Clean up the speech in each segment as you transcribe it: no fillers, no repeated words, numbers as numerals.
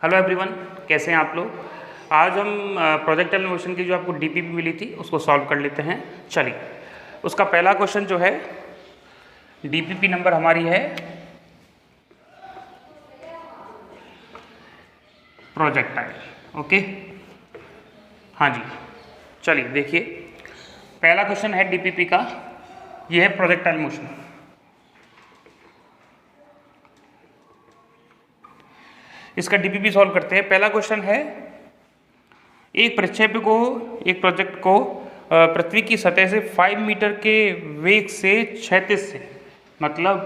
Hello everyone, कैसे हैं आप लोग। आज हम प्रोजेक्टाइल मोशन की जो आपको डीपीपी मिली थी उसको सॉल्व कर लेते हैं। चलिए, उसका पहला क्वेश्चन जो है, डीपीपी नंबर हमारी है प्रोजेक्टाइल। ओके, हाँ जी, चलिए देखिए, पहला क्वेश्चन है डीपीपी का, ये है प्रोजेक्टाइल मोशन। इसका डीपीपी सॉल्व करते हैं। पहला क्वेश्चन है, एक प्रक्षेप्य को, एक प्रोजेक्ट को पृथ्वी की सतह से 5 मीटर के वेग से क्षैतिज से, मतलब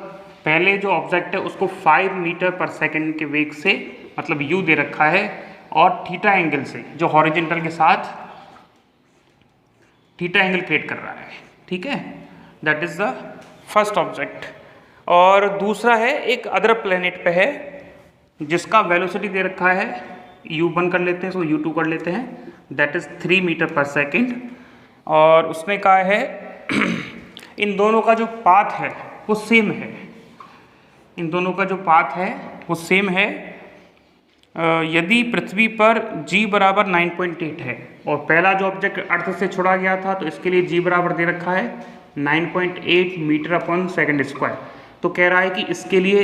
पहले जो ऑब्जेक्ट है उसको 5 मीटर पर सेकंड के वेग से, मतलब यू दे रखा है, और थीटा एंगल से, जो हॉरिजॉन्टल के साथ थीटा एंगल क्रिएट कर रहा है। ठीक है, that is the first object. और दूसरा है, एक अदर प्लेनेट पे है जिसका वेलोसिटी दे रखा है, u1 कर लेते हैं, इसको u2 कर लेते हैं, दैट इज 3 मीटर पर सेकेंड। और उसने कहा है इन दोनों का जो पाथ है वो सेम है, इन दोनों का जो पाथ है वो सेम है यदि पृथ्वी पर g बराबर 9.8 है, और पहला जो ऑब्जेक्ट अर्थ से छोड़ा गया था तो इसके लिए g बराबर दे रखा है 9.8 मीटर अपॉन सेकेंड स्क्वायर। तो कह रहा है कि इसके लिए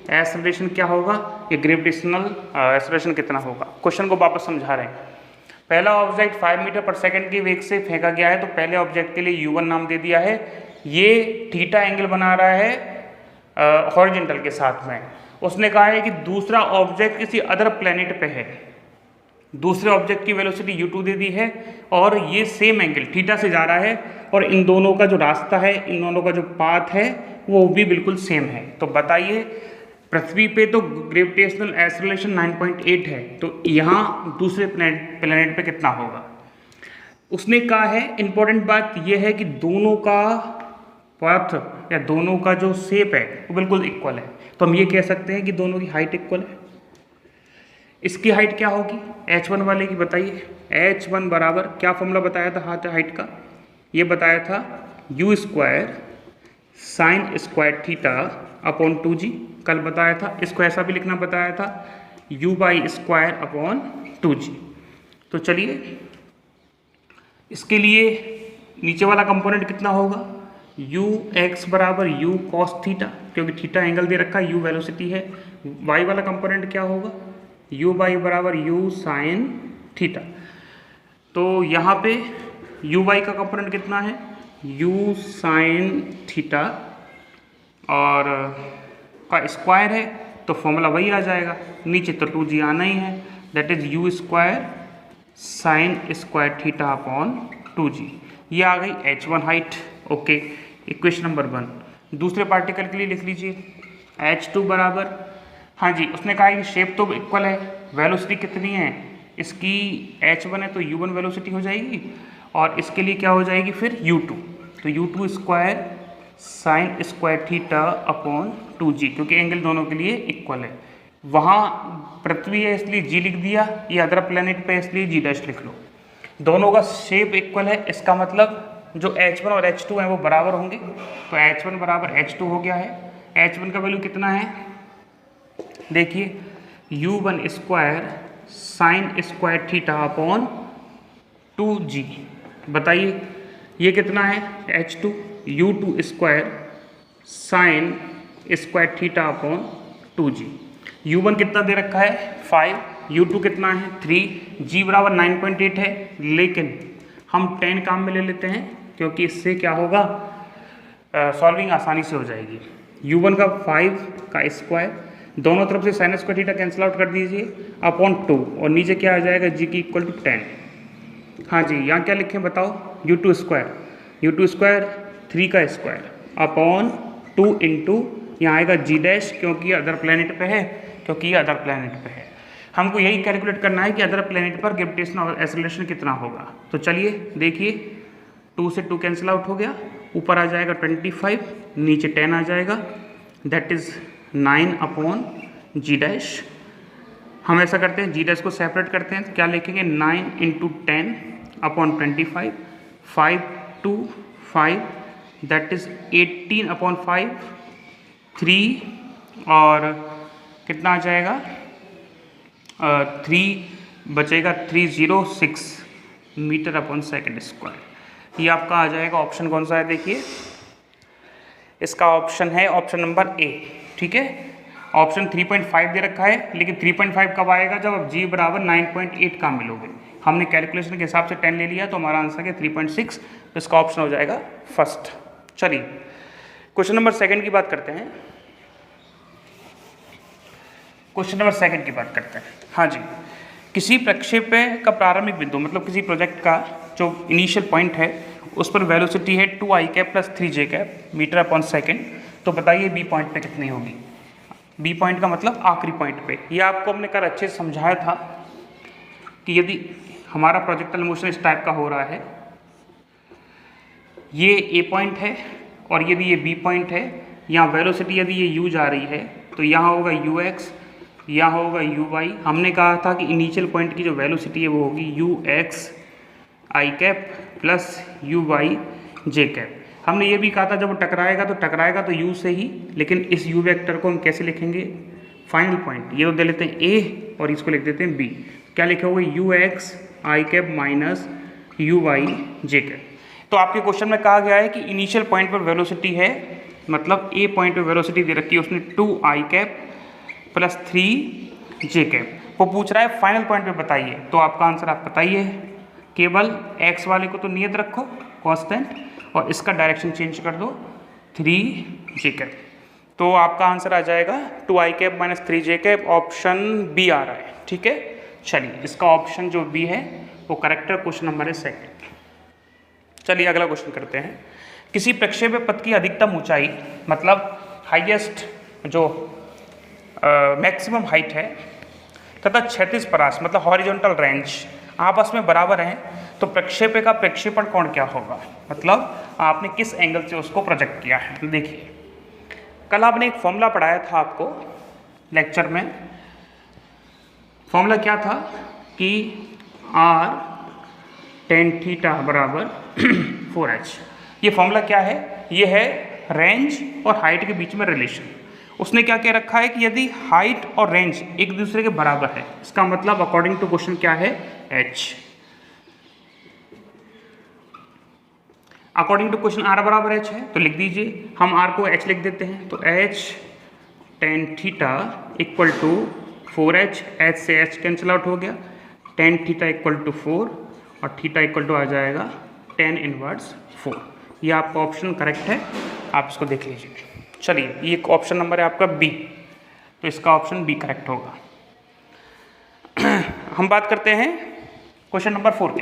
एक्सेलरेशन क्या होगा, ये ग्रेविटेशनल एक्सेलरेशन कितना होगा। क्वेश्चन को वापस समझा रहे हैं। पहला ऑब्जेक्ट 5 मीटर पर सेकंड के वेग से फेंका गया है, तो पहले ऑब्जेक्ट के लिए u1 नाम दे दिया है। ये थीटा एंगल बना रहा है हॉरिजॉन्टल के साथ में। उसने कहा है कि दूसरा ऑब्जेक्ट किसी अदर प्लेनेट पे है, दूसरे ऑब्जेक्ट की वेलोसिटी u2 दे दी है, और ये सेम एंगल थीटा से जा रहा है, और इन दोनों का जो रास्ता है, इन दोनों का जो पाथ है वो भी बिल्कुल सेम है। तो बताइए, पृथ्वी पे तो ग्रेविटेशनल एक्सेलरेशन 9.8 है, तो यहाँ दूसरे प्लेनेट पे कितना होगा। उसने कहा है, इंपॉर्टेंट बात यह है कि दोनों का पाथ या दोनों का जो शेप है वो बिल्कुल इक्वल है। तो हम ये कह सकते हैं कि दोनों की हाइट इक्वल है। इसकी हाइट क्या होगी h1 वाले की, बताइए। h1 बराबर क्या फॉर्मूला बताया था हाइट का, ये बताया था u square sine square theta upon 2g, कल बताया था। इसको ऐसा भी लिखना बताया था, u by square upon 2g। तो चलिए, इसके लिए नीचे वाला कंपोनेंट कितना होगा, u x बराबर u cos थीटा, क्योंकि थीटा एंगल दे रखा है, u वेलोसिटी है। y वाला कंपोनेंट क्या होगा, u बाई बराबर u साइन थीटा। तो यहाँ पे u बाई का कंपोनेंट कितना है, u साइन थीटा, और का स्क्वायर है तो फॉर्मूला वही आ जाएगा, नीचे तो 2g आना ही है, that is u square sine square theta upon 2g। ये आ गई h1 height. Okay, equation number 1। दूसरे पार्टिकल के लिए लिख लीजिए, h2 बराबर, हाँ जी, उसने कहा कि शेप तो इक्वल है, वेलोसिटी कितनी है इसकी, h1 है तो u1 वेलोसिटी हो जाएगी, और इसके लिए क्या हो जाएगी फिर u2, तो u2 square sine square theta upon 2g, क्योंकि एंगल दोनों के लिए इक्वल है। वहाँ पृथ्वी है इसलिए g लिख दिया, ये अदर प्लेनेट पे इसलिए g डैश लिख लो। दोनों का शेप इक्वल है, इसका मतलब जो h1 और h2 हैं वो बराबर होंगे, तो h1 बराबर h2 हो गया है। h1 का वैल्यू कितना है, देखिए u1 square sine square theta upon 2g। बताइए ये कितना है h2, u2 square sine square theta upon 2g। u1 कितना दे रखा है 5, u2 कितना है 3, g बराबर 9.8 है, लेकिन हम 10 काम में ले लेते हैं क्योंकि इससे क्या होगा, सॉल्विंग आसानी से हो जाएगी। u1 का 5 का स्क्वायर, दोनों तरफ से sine square theta cancel out कर दीजिए, अपॉन 2, और नीचे क्या आ जाएगा g की इक्वल टू 10। हाँ जी, यहाँ क्या लिखें बताओ, u2 स्क्वायर 3 का स्क्वायर अपॉन 2 इंटू यहाँ आएगा g डैश, क्योंकि अदर प्लेनेट पे है, क्योंकि ये अदर प्लेनेट पे है। हमको यही कैलकुलेट करना है कि अदर प्लेनेट पर ग्रेविटेशनल एक्सेलरेशन कितना होगा। तो चलिए देखिए, 2 से 2 कैंसिल आउट हो गया, ऊपर आ जाएगा 25, नीचे 10 आ जाएगा, that is 9 upon g dash. हम ऐसा करते हैं, g डैश को सेपरेट करते हैं, तो क्या लिखेंगे 9 into 10 upon 25, 5 2 5, that is 18 upon 5, 3, और कितना आ जाएगा 3 बचेगा 306 मीटर अपॉन सेकेंड स्क्वायर। ये आपका आ जाएगा ऑप्शन कौन सा है, देखिए इसका ऑप्शन है ऑप्शन नंबर ए। ठीक है, ऑप्शन 3.5 दे रखा है, लेकिन 3.5 कब आएगा, जब आप g बराबर 9.8 का मिलोगे। हमने कैलकुलेशन के हिसाब से 10 ले लिया तो हमारा आंसर है 3.6, तो इसका ऑप्शन हो जाएगा फर्स्ट। चलिए क्वेश्चन नंबर सेकंड की बात करते हैं। क्वेश्चन नंबर सेकंड की बात करते हैं। हाँ जी, किसी प्रक्षेपण का प्रारंभिक बिंदु, मतलब किसी प्रोजेक्ट का जो इनिशियल पॉइंट है उस पर वेलोसिटी है 2i cap plus 3j cap metre upon second. तो बताइए बी पॉइंट पे कितनी होगी। बी पॉइंट का मतलब आखिरी पॉइंट पे। ये आपको हमने कल अच्छे से समझाया था कि यदि हमारा प्रोजेक्टाइल मोशन इस टाइप का हो रहा है, ये ए पॉइंट है और यदि ये बी पॉइंट है, यहाँ वेलोसिटी यदि ये u जा रही है तो यहाँ होगा ux, यहाँ होगा uy। हमने कहा था कि इनिशियल पॉइंट की जो वेलोसिटी है वो होगी ux I cap plus uy j cap. हमने ये भी कहा था जब वो टकराएगा तो u से ही, लेकिन इस u वेक्टर को हम कैसे लिखेंगे, फाइनल पॉइंट। ये तो दे लेते हैं a और इसको लिख देते हैं b। क्या लिखे होगा, ux I cap minus uy j cap. तो आपके क्वेश्चन में कहा गया है कि इनिशियल पॉइंट पर वेलोसिटी है, मतलब ए पॉइंट पर वेलोसिटी दे रखी है उसने 2i cap plus 3j cap. वो पूछ रहा है फाइनल पॉइंट पे बताइए, तो आपका आंसर आप बताइए। केवल x वाले को तो नियत रखो कांस्टेंट और इसका डायरेक्शन चेंज कर दो 3j कैप। तो आपका आंसर आ जाएगा 2i cap minus 3j cap, option B आ रहा है। ठीक है, चलिए इसका ऑप्शन जो बी है वो करेक्ट है। क्वेश्चन नंबर है सेकेंड। चलिए अगला क्वेश्चन करते हैं। किसी प्रक्षेप्य पथ की अधिकतम ऊंचाई, मतलब हाईएस्ट जो मैक्सिमम हाइट है, तथा क्षैतिज परास मतलब हॉरिजॉन्टल रेंज आपस में बराबर हैं, तो प्रक्षेप्य का प्रक्षेपण कोण क्या होगा, मतलब आपने किस एंगल से उसको प्रोजेक्ट किया है। देखिए कल आपने एक फॉर्मूला पढ़ाया था आपको लेक्चर में। फॉर्मूला क्या था कि r tan थीटा बराबर 4h। ये फॉर्मूला क्या है, ये है रेंज और हाइट के बीच में रिलेशन। उसने क्या कह रखा है कि यदि हाइट और रेंज एक दूसरे के बराबर है, इसका मतलब अकॉर्डिंग टू क्वेश्चन क्या है, h। According to question r बराबर h है, तो लिख दीजिए, हम r को h लिख देते हैं, तो h tan theta equal to 4h, h से h कैंसिल आउट हो गया, tan थीटा इक्वल टू 4 और थीटा इक्वल टू आ जाएगा tan इनवर्स 4। ये आपका ऑप्शन करेक्ट है, आप इसको देख लीजिए। चलिए ये ऑप्शन नंबर है आपका बी, तो इसका ऑप्शन बी करेक्ट होगा। हम बात करते हैं क्वेश्चन नंबर 4 के।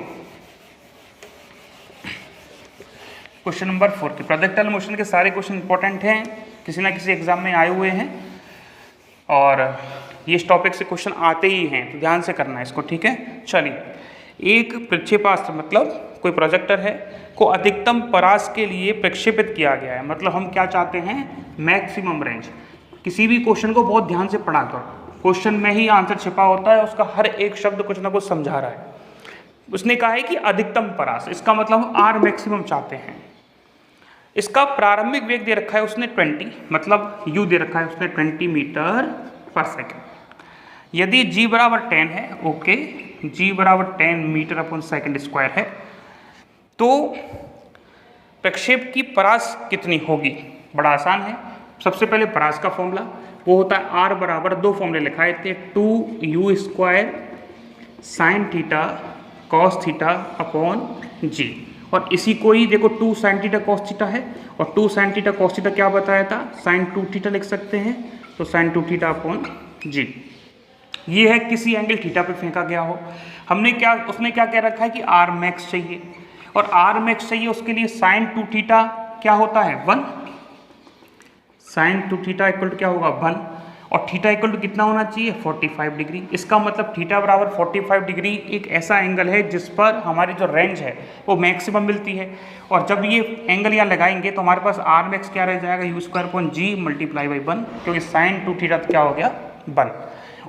क्वेश्चन नंबर 4 के प्रोजेक्टाइल मोशन के सारे क्वेश्चन इंपॉर्टेंट हैं, किसी ना किसी एग्जाम में आए हुए हैं और ये इस टॉपिक से क्वेश्चन आते ही हैं, तो ध्यान से करना है इसको। ठीक है, चलिए एक प्रक्षेपास्त्र मतलब कोई प्रोजेक्टर है को अधिकतम परास के लिए प्रक्षेपित किया गया है, मतलब हम क्या चाहते हैं, मैक्सिमम रेंज। किसी भी क्वेश्चन को बहुत ध्यान से पढ़ा करो, क्वेश्चन में ही आंसर छिपा होता है, उसका हर एक शब्द कुछ ना कुछ समझा रहा है। उसने कहा है कि अधिकतम परास, इसका मतलब हम आर मैक्सिमम चाहते हैं। इसका प्रारंभिक वेग दे रखा है उसने 20, मतलब u दे रखा है उसने 20 मीटर पर सेकेंड। यदि g बराबर 10 है, ओके, g बराबर 10 मीटर अपॉन सेकेंड स्क्वायर है, तो प्रक्षेप की परास कितनी होगी। बड़ा आसान है, सबसे पहले परास का फॉर्मूला वो होता है r बराबर, दो फॉर्मूले लिखाए थे, 2u square sine theta cos theta upon g, और इसी को ही देखो 2 साइन थीटा कॉस थीटा है और 2 साइन थीटा कॉस थीटा क्या बताया था, साइन 2 थीटा लिख सकते हैं, तो साइन 2 थीटा अपॉन g। ये है किसी एंगल थीटा पे फेंका गया हो। हमने क्या, उसने क्या कह रखा है कि r मैक्स चाहिए, और r मैक्स चाहिए उसके लिए साइन 2 थीटा क्या होता है 1, साइन 2 थीटा इक्वल टू क्या होगा 1, और थीटा इक्वल टू कितना होना चाहिए 45 डिग्री। इसका मतलब थीटा बराबर 45 डिग्री एक ऐसा एंगल है जिस पर हमारी जो रेंज है वो मैक्सिमम मिलती है, और जब ये एंगल यहाँ लगाएंगे तो हमारे पास आर मैक्स क्या रह जाएगा, u square upon g multiply by 1, क्योंकि साइन 2 थीटा क्या हो गया 1।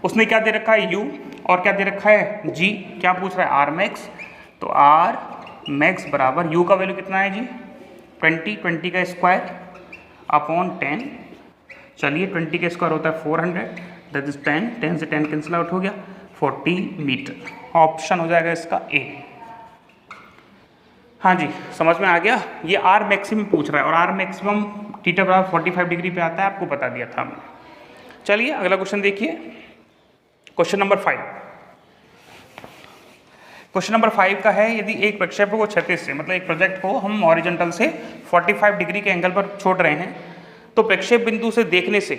उसने क्या दे रखा है u और क्या दे रखा है g, क्या पूछ रहा है आर मैक्स, तो आर मैक्स बराबर u का वैल्यू कितना है जी 20 का स्क्वायर अपॉन 10। चलिए 20 का स्क्वायर होता है 400, दैट इज 10 से 10 कैंसिल आउट हो गया, 40 मीटर। ऑप्शन हो जाएगा इसका ए। हाँ जी, समझ में आ गया। ये आर मैक्सिमम पूछ रहा है और आर मैक्सिमम थीटा बराबर 45 डिग्री पे आता है, आपको बता दिया था हमने। चलिए अगला क्वेश्चन देखिए, क्वेश्चन नंबर 5। क्वेश्चन नंबर 5 का है, यदि एक प्रक्षेपण को क्षैतिज से, मतलब एक प्रोजेक्ट को हम हॉरिजॉन्टल से 45 डिग्री के एंगल पर छोड़ रहे हैं, तो प्रक्षेप बिंदु से देखने से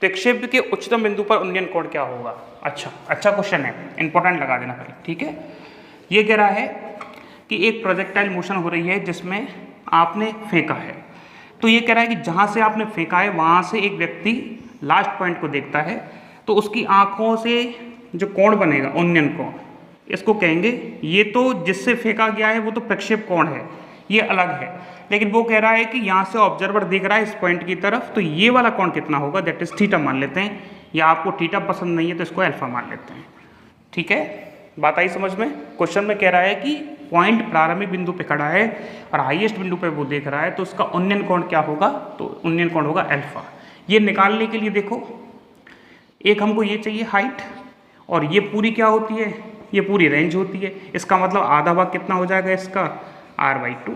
प्रक्षेप के उच्चतम बिंदु पर उन्नयन कोण क्या होगा। अच्छा क्वेश्चन है, इंपॉर्टेंट लगा देना पहले, ठीक है। ये कह रहा है कि एक प्रोजेक्टाइल मोशन हो रही है जिसमें आपने फेंका है, तो ये कह रहा है कि जहाँ से आपने फेंका है वहाँ से एक व्यक्ति लास्ट पॉइंट को देखता है, तो उसकी आँखों से जो कोण बनेगा उन्नयन कोण, इसको कहेंगे। ये तो जिससे फेंका गया है वो तो प्रक्षेप कोण है, ये अलग है, लेकिन वो कह रहा है कि यहाँ से ऑब्जर्वर देख रहा है इस पॉइंट की तरफ, तो ये वाला कोण कितना होगा, दैट इज थीटा मान लेते हैं, या आपको थीटा पसंद नहीं है तो इसको अल्फा मान लेते हैं, ठीक है। बात आई समझ में। क्वेश्चन में कह रहा है कि पॉइंट प्रारंभिक बिंदु पे खड़ा है और हाईएस्ट बिंदु पे वो देख रहा है, तो उसका उन्नयन कोण क्या होगा, तो उन्नयन कोण होगा अल्फा। ये निकालने के लिए देखो, एक हमको ये चाहिए हाइट, और ये पूरी क्या होती है, ये पूरी रेंज होती है, इसका मतलब आधा भाग कितना हो जाएगा इसका r/2।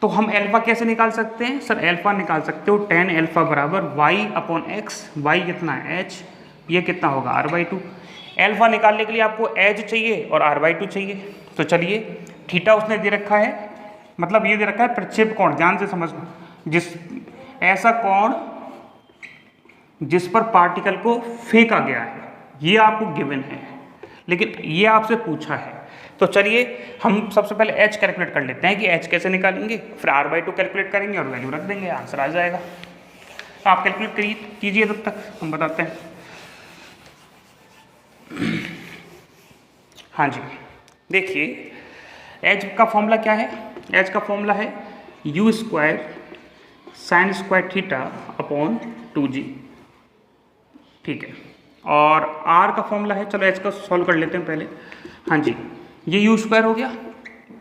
तो हम अल्फा कैसे निकाल सकते हैं सर, अल्फा निकाल सकते हो tan अल्फा बराबर y/x, y कितना है h, ये कितना होगा r/2। अल्फा निकालने के लिए आपको h चाहिए और r/2 चाहिए, तो चलिए थीटा उसने दे रखा है, मतलब ये दे रखा है प्रक्षेप कोण, ध्यान से समझना, जिस ऐसा कोण जिस पर पार्टिकल को फेंका गया है, ये आपको गिवन है, लेकिन ये आपसे पूछा है। तो चलिए हम सबसे पहले h कैलकुलेट कर लेते हैं कि h कैसे निकालेंगे, फिर r/2 कैलकुलेट करेंगे और वैल्यू रख देंगे, आंसर आ जाएगा। तो आप कैलकुलेट कीजिए, तब तक हम बताते हैं। हाँ जी, देखिए h का फॉर्मूला क्या है, h का फॉर्मूला है u² sin² theta upon 2g, ठीक है। और r का फॉर्मूला है, चलो h का सॉल्व कर लेते हैं पहले। हाँ जी, ये u² हो गया,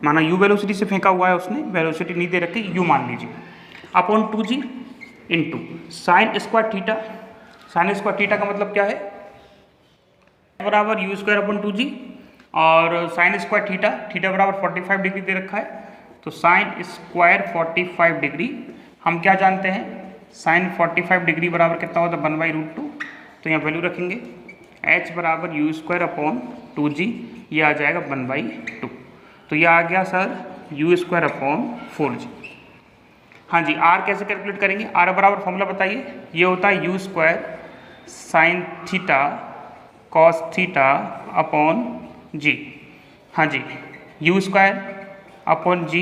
माना u वेलोसिटी से फेंका हुआ है उसने, वेलोसिटी नहीं दे रखी, u मान लीजिए, upon 2g into sin² theta. sin² theta का मतलब क्या है, बराबर u² अपॉन 2g, और sin² थीटा, थीटा बराबर 45 डिग्री दे रखा है, तो sin² 45 डिग्री, हम क्या जानते हैं, sin 45 डिग्री बराबर कितना होता है 1/√2, तो यहाँ वैल्यू रखेंगे, h बराबर u² अपॉन 2g, ये आ जाएगा 1/2, तो ये आ गया सर u² अपॉन 4g। हाँ जी, r कैसे कैलकुलेट करेंगे, r बराबर फॉर्मूला बताइए, ये होता है u² sin theta cos theta upon g। हाँ जी, u² upon g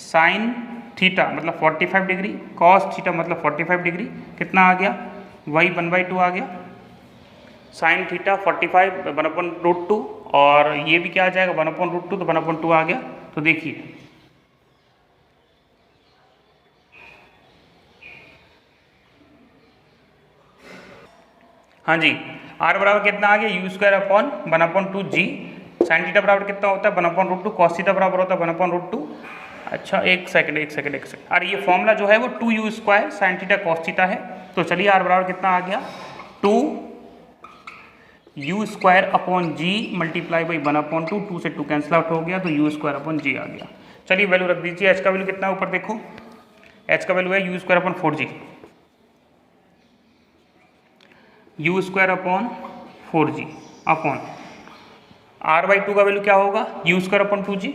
sin theta मतलब 45 डिग्री, cos थीटा मतलब 45 डिग्री, कितना आ गया, वही 1/2 आ गया, sin थीटा 45 1/√2, और ये भी क्या आ जाएगा 1/√2, तो 1/2 आ गया। तो देखिए हाँ जी, r बराबर कितना आ गया, u² upon 1/2g, sin theta बराबर कितना होता है 1/√2, cos थीटा बराबर होता है 1/√2। अच्छा एक सेकंड, अरे ये फॉर्मूला जो है वो 2u² sin theta cos theta है, तो चलिए r बराबर कितना आ गया, 2u² upon g multiply by 1/2, 2 से 2 कैंसिल आउट हो गया, तो u² अपॉन g आ गया। चलिए वैल्यू रख दीजिए, h का वैल्यू कितना है ऊपर देखो, h का वैल्यू है u² upon 4g, u² upon 4g upon r/2 का वैल्यू क्या होगा, u² अपॉन 2g,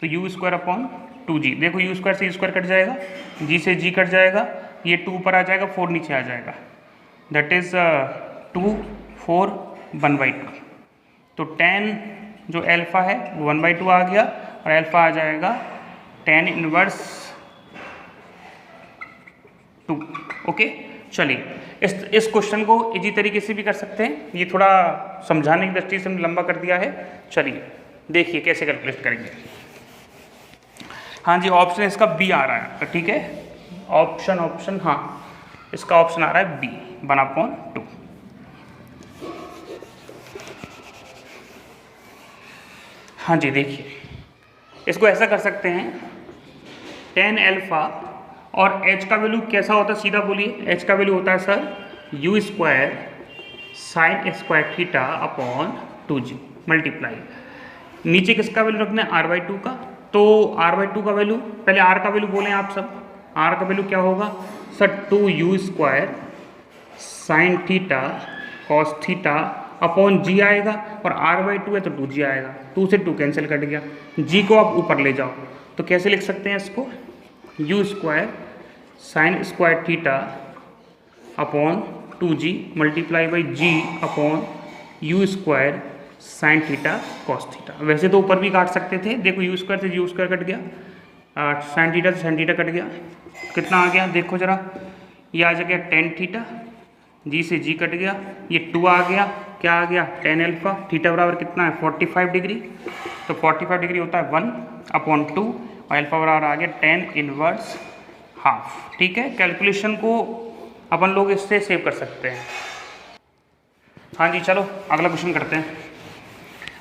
तो u² अपॉन 2g, देखो u² से u² कट जाएगा, g से g कट जाएगा, ये 2 ऊपर आ जाएगा, 4 नीचे आ जाएगा, दैट इज 2 4 1/2, तो tan जो अल्फा है वो 1/2 आ गया, और अल्फा आ जाएगा tan इनवर्स 2। ओके, चलिए इस क्वेश्चन को इजी तरीके से भी कर सकते हैं, ये थोड़ा समझाने की दृष्टि से हमने लंबा कर दिया है। चलिए देखिए कैसे कैलकुलेट करेंगे। हाँ जी, ऑप्शन इसका बी आ रहा है, ठीक है, ऑप्शन हाँ इसका ऑप्शन आ रहा है बी 1/2। हाँ जी, देखिए इसको ऐसा कर सकते हैं, tan अल्फा और h का वैल्यू कैसा होता है, सीधा बोलिए, h का वैल्यू होता है sir u² sine square theta upon 2g multiply, नीचे किसका वैल्यू रखना है, r/2 का। तो r/2 का वैल्यू, पहले r का वैल्यू बोलें आप सब, r का वैल्यू क्या होगा sir, 2u² sine theta cos theta upon g आएगा, और r/2 है तो 2g आएगा, 2 से 2 कैंसिल कट गया, g को आप ऊपर ले जाओ तो कैसे लिख सकते हैं इसको, u² sine square theta upon 2g multiply by g upon u² sine theta cos theta. वैसे तो ऊपर भी काट सकते थे, देखो u² से u² कट गया, साइन थीटा से साइन थीटा कट गया, कितना आ गया देखो जरा, ये आ गया टेन थीटा, जी से जी कट गया, ये 2 आ गया, क्या आ गया टेन अल्फा, थीटा बराबर कितना है 45 डिग्री, तो 45 डिग्री होता है 1/2, और अल्फा बराबर आ गया टेन इनवर्स हाफ। ठीक है, कैलकुलेशन को अपन लोग इससे सेव कर सकते हैं। हाँ जी, चलो अगला क्वेश्चन करते हैं।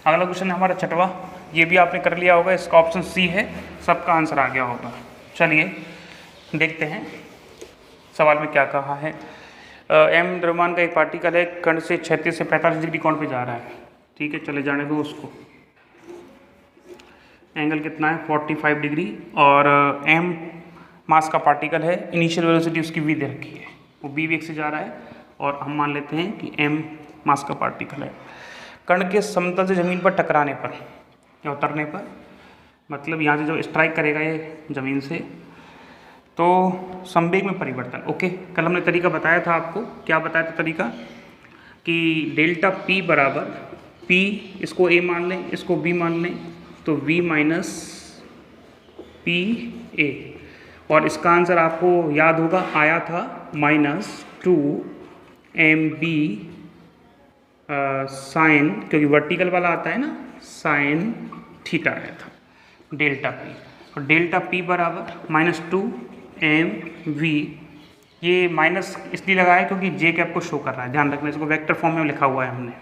अगला क्वेश्चन है हमारा छठवां, ये भी आपने कर लिया होगा, इसका ऑप्शन सी है, सबका आंसर आ गया होगा। चलिए देखते हैं सवाल में क्या कहा है। एम द्रव्यमान का एक पार्टिकल है, कण से 36 से 45 डिग्री कोण पे जा रहा है। ठीक है, चले जाने दो उसको, एंगल कितना है 45 डिग्री, और एम मास का पार्टिकल है, इनिशियल वेलोसिटी उसकी वी दे रखी है, वो बी वेग से जा रहा है, और हम मान लेते हैं कि एम मास का पार्टिकल है। कण के समतल से ज़मीन पर टकराने पर या उतरने पर, मतलब यहाँ से जो स्ट्राइक करेगा ये ज़मीन से, तो संवेग में परिवर्तन। ओके, कल हमने तरीका बताया था आपको, क्या बताया था तरीका, कि डेल्टा पी बराबर पी, इसको ए मान लें, इसको बी मान लें, तो वी माइनस पी ए, और इसका आंसर आपको याद होगा आया था -2mb साइन, क्योंकि वर्टिकल वाला आता है ना, साइन थीटा आया था डेल्टा पी, और डेल्टा पी बराबर -2mv, ये माइनस इसलिए लगाया क्योंकि जे कैप को शो कर रहा है, ध्यान रखना, इसको वेक्टर फॉर्म में लिखा हुआ है हमने।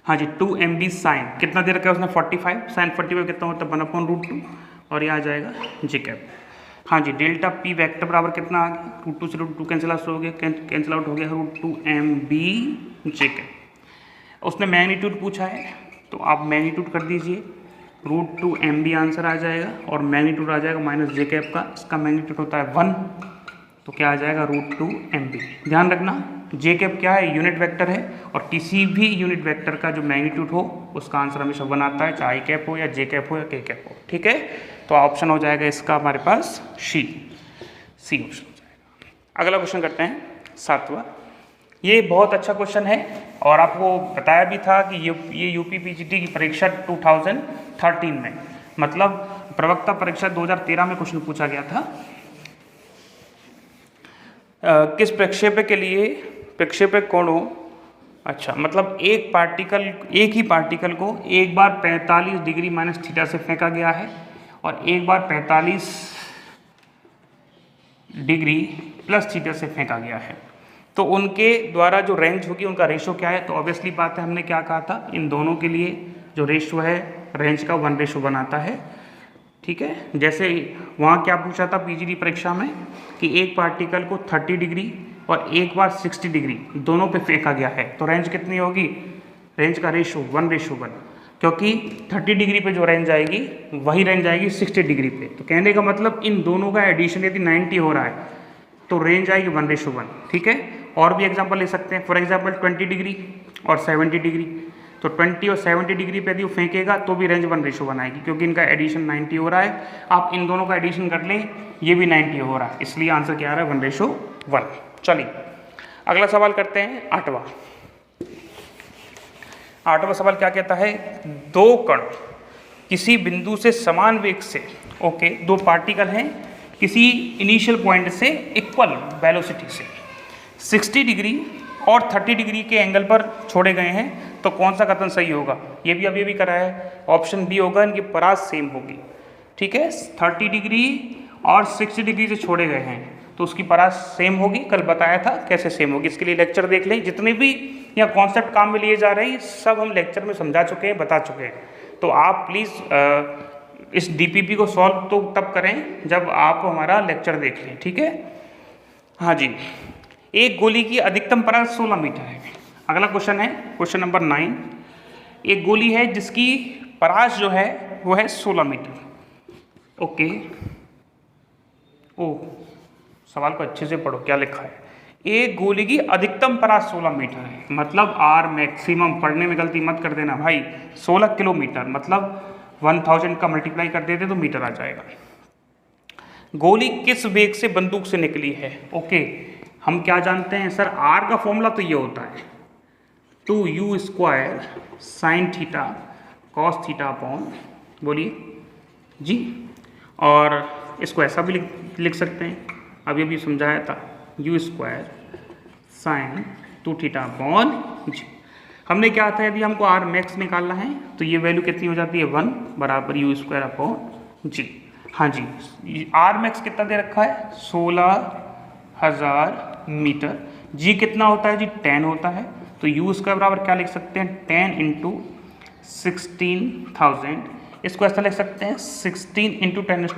हाँ जी, 2mb साइन कितना दे रखा है उसने 45, साइन 45 कितना होता है 1/√2, और ये आ जाएगा जे कैप। हाँ जी, डेल्टा पी वेक्टर बराबर कितना आ गया, √2 से √2 कैंसिल आउट हो गया, कैंसिल आउट हो गया √2mb जे कैप। उसने मैग्नीट्यूड पूछा है, तो आप मैग्नीट्यूड कर दीजिए, √2mb आंसर आ जाएगा, और मैग्नीट्यूड आ जाएगा माइनस जे कैप का, इसका मैग्नीट्यूड होता है 1, तो क्या आ जाएगा √2mb। ध्यान रखना जे कैप क्या है, यूनिट वेक्टर है, और किसी भी यूनिट वेक्टर का जो मैग्नीट्यूड हो उसका आंसर हमेशा 1 आता है, चाहे आई कैप हो या जे कैप हो या के कैप हो। ठीक है, तो ऑप्शन हो जाएगा इसका हमारे पास सी ऑप्शन हो जाएगा। अगला क्वेश्चन करते हैं 7वां, ये बहुत अच्छा क्वेश्चन है, और आपको बताया भी था कि ये यूपी पीजीटी की परीक्षा 2013 में, मतलब प्रवक्ता परीक्षा 2013 में क्वेश्चन पूछा गया था। किस प्रक्षेपक के लिए प्रक्षेपक कोण हो, अच्छा मतलब एक ही पार्टिकल को एक बार 45 डिग्री माइनस थीटा से फेंका गया है, और एक बार 45 डिग्री प्लस थीटा से फेंका गया है, तो उनके द्वारा जो रेंज होगी उनका रेशो क्या है। तो ऑब्वियसली बात है, हमने क्या कहा था, इन दोनों के लिए जो रेशो है रेंज का 1:1 आता है। ठीक है, जैसे वहाँ क्या पूछा था पीजीडी परीक्षा में, कि एक पार्टिकल को 30 डिग्री और एक बार 60 डिग्री दोनों पे फेंका गया है, तो रेंज कितनी होगी, रेंज का रेशो 1:1, क्योंकि 30 डिग्री पे जो रेंज आएगी वही रेंज आएगी 60 डिग्री पे। तो कहने का मतलब इन दोनों का एडिशन यदि 90 हो रहा है तो रेंज आएगी 1:1। ठीक है, और भी एग्जांपल ले सकते हैं, फॉर एग्जांपल 20 डिग्री और 70 डिग्री, तो 20 और 70 डिग्री पे यदि वो फेंकेगा तो भी रेंज 1:1 आएगी, क्योंकि इनका एडिशन 90 हो रहा है। आप इन दोनों का एडिशन कर लें, ये भी 90 हो रहा है, इसलिए आंसर क्या आ रहा है 1:1। चलिए अगला सवाल करते हैं 8वां। 8वां सवाल क्या कहता है, दो कण किसी बिंदु से समान वेग से, ओके, दो पार्टिकल हैं किसी इनिशियल पॉइंट से इक्वल वेलोसिटी से 60 डिग्री और 30 डिग्री के एंगल पर छोड़े गए हैं, तो कौन सा कथन सही होगा। ये भी अभी करा है, ऑप्शन बी होगा, इनकी परास सेम होगी। ठीक है, 30 डिग्री और 60 डिग्री से छोड़े गए हैं तो उसकी परास सेम होगी, कल बताया था कैसे सेम होगी। इसके लिए लेक्चर देख लें, जितने भी यहाँ कॉन्सेप्ट काम में लिए जा रहे हैं सब हम लेक्चर में समझा चुके हैं, बता चुके हैं। तो आप प्लीज़ इस डीपीपी को सॉल्व तो तब करें जब आप हमारा लेक्चर देख लें। ठीक है, हाँ जी, एक गोली की अधिकतम परास 16 मीटर है। अगला क्वेश्चन है क्वेश्चन नंबर 9। एक गोली है जिसकी परास जो है वो है 16 मीटर। ओके, ओ सवाल को अच्छे से पढ़ो, क्या लिखा है। एक गोली की अधिकतम परास 16 मीटर है, मतलब आर मैक्सिमम, पढ़ने में गलती मत कर देना भाई, 16 किलोमीटर, मतलब 1000 का मल्टीप्लाई कर देते तो मीटर आ जाएगा। गोली किस वेग से बंदूक से निकली है। ओके, हम क्या जानते हैं सर, आर का फॉर्मूला तो ये होता है 2u² sine theta cos theta upon, बोलिए जी, और इसको ऐसा भी लिख सकते हैं, अभी अभी समझाया था, u² साइन 2 थीटा अपॉन जी। हमने क्या था, यदि हमको आर मैक्स निकालना है तो ये वैल्यू कितनी हो जाती है 1 बराबर u² अपॉन जी। हाँ जी, आर मैक्स कितना दे रखा है 16,000 मीटर। जी कितना होता है जी 10 होता है, तो u² बराबर क्या लिख सकते हैं 10 इंटू 16,000। इसको ऐसा लिख सकते हैं 16 इंटू 10⁴।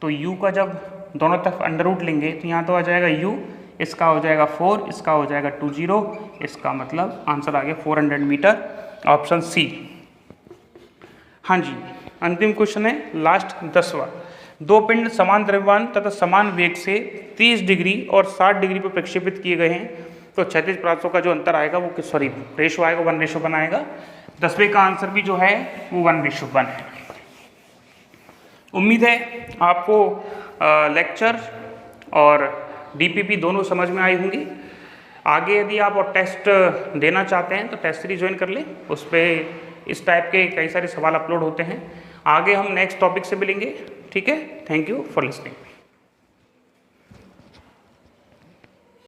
तो u का जब दोनों तरफ अंडर रूट लेंगे तो यहाँ तो आ जाएगा u, इसका हो जाएगा 4, इसका हो जाएगा 20, इसका मतलब आंसर आ गया 400 मीटर, ऑप्शन सी। हाँ जी, अंतिम क्वेश्चन है लास्ट 10वां। दो पिंड समान द्रव्यमान तथा समान वेग से 30 डिग्री और 60 डिग्री पर प्रक्षेपित किए गए हैं, तो क्षैतिज परासों का जो अंतर आएगा वो सॉरी रेशो आएगा 1:1 आएगा। 10वें का आंसर भी जो है वो 1:1 है। उम्मीद है आपको लेक्चर और डीपीपी दोनों समझ में आई होंगी। आगे यदि आप और टेस्ट देना चाहते हैं तो टेस्ट सीरीज ज्वाइन कर लें, उस पर इस टाइप के कई सारे सवाल अपलोड होते हैं। आगे हम नेक्स्ट टॉपिक से मिलेंगे, ठीक है। Thank you for listening.